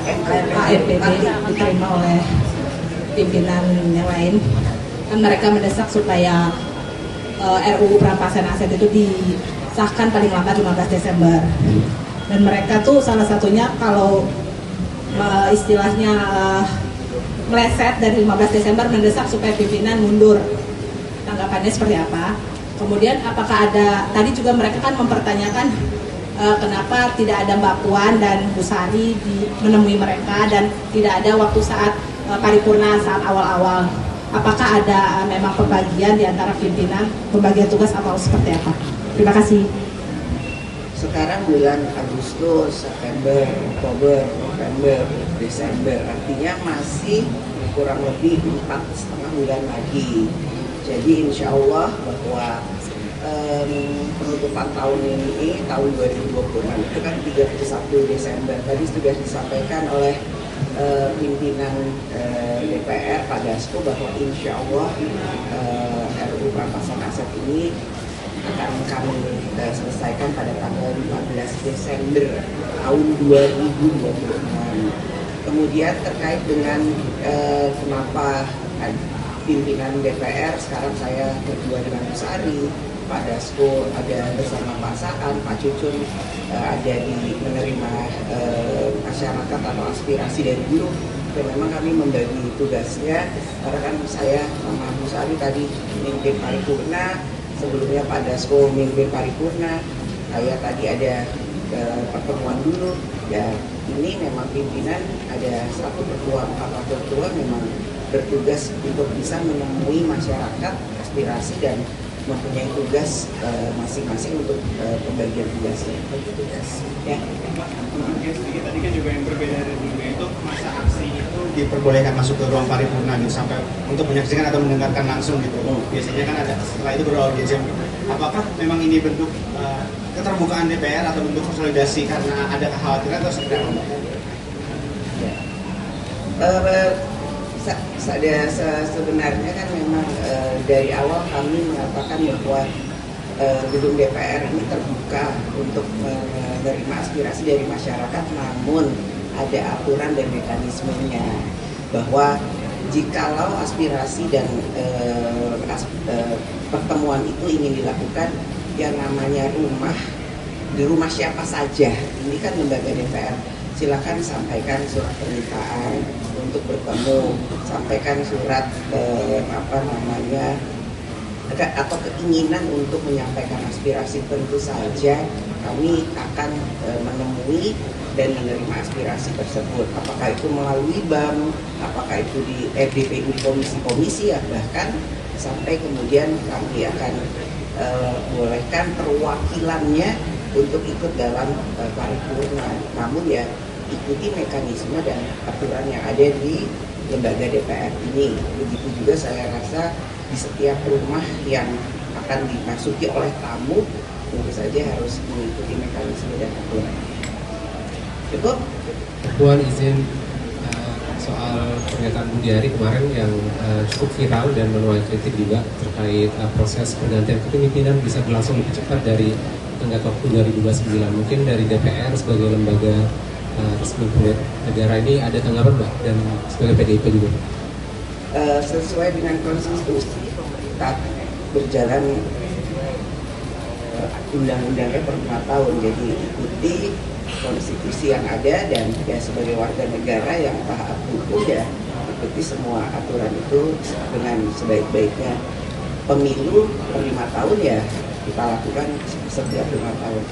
ARPP diterima oleh pimpinan yang lain. Kan mereka mendesak supaya RUU perampasan aset itu disahkan paling lambat 15 Desember. Dan mereka tuh salah satunya kalau istilahnya meleset dari 15 Desember mendesak supaya pimpinan mundur. Tanggapannya seperti apa? Kemudian apakah ada, tadi juga mereka kan mempertanyakan kenapa tidak ada Mbak Puan dan Bu Sari menemui mereka dan tidak ada waktu saat paripurna saat awal-awal. Apakah ada memang pembagian di antara pimpinan, pembagian tugas atau seperti apa? Terima kasih. Sekarang bulan Agustus, September, Oktober, November, Desember, artinya masih kurang lebih 4,5 bulan lagi. Jadi insya Allah bahwa penutupan tahun ini, tahun 2020 itu kan 31 Desember. Tadi sudah disampaikan oleh pimpinan DPR pada Dasko bahwa insya Allah RUU perampasan aset ini akan kami selesaikan pada tanggal 15 Desember tahun 2026. Kemudian terkait dengan kenapa pimpinan DPR, sekarang saya berdua dengan Bu Sari, Pak Dasko ada bersama Pak Saan, Pak Cucun ada di menerima masyarakat atau aspirasi dari buruh. Dan memang kami membagi tugasnya, karena kan saya sama Bu Sari tadi memimpin paripurna, sebelumnya Pak Dasko memimpin paripurna, saya tadi ada pertemuan dulu. Ya ini memang pimpinan ada satu ketua, 4 ketua memang bertugas untuk bisa menemui masyarakat aspirasi dan mempunyai tugas masing-masing untuk pembagian tugasnya. Ya. Tadi kan juga yang berbeda dari dulu itu masa aksi itu diperbolehkan masuk ke ruang paripurna gitu sampai untuk menyaksikan atau mendengarkan langsung gitu. Biasanya kan ada setelah itu beraudiensi. Apakah memang ini bentuk keterbukaan DPR atau bentuk konsolidasi karena ada kekhawatiran atau seperti apa? Sebenarnya kan memang dari awal kami mengatakan bahwa gedung DPR ini terbuka untuk menerima aspirasi dari masyarakat, namun ada aturan dan mekanismenya bahwa jikalau aspirasi dan pertemuan itu ingin dilakukan, yang namanya di rumah siapa saja, ini kan lembaga DPR, silakan sampaikan surat permintaan untuk bertemu, sampaikan surat atau keinginan untuk menyampaikan aspirasi. Tentu saja kami akan menemui dan menerima aspirasi tersebut, apakah itu melalui BAM, apakah itu di RDPU di komisi-komisi, ya bahkan sampai kemudian kami akan bolehkan perwakilannya untuk ikut dalam paripurna. Namun ya ikuti mekanisme dan aturan yang ada di lembaga DPR ini. Begitu juga saya rasa di setiap rumah yang akan dimasuki oleh tamu, tentu saja harus mengikuti mekanisme dan aturan. Cukup? Puan izin soal pernyataan Budi Ari kemarin yang cukup viral dan menuai kritik juga terkait proses pergantian kepemimpinan bisa berlangsung lebih cepat dari tenggat waktu 2029. Mungkin dari DPR sebagai lembaga resmi negara ini ada tanggapan Mbak, dan sebagai PDIP juga? Sesuai dengan konstitusi, pemerintah berjalan undang-undangnya per 5 tahun, jadi ikuti konstitusi yang ada, dan ya sebagai warga negara yang taat hukum ya ikuti semua aturan itu dengan sebaik-baiknya. Pemilu per 5 tahun ya kita lakukan setiap 5 tahun.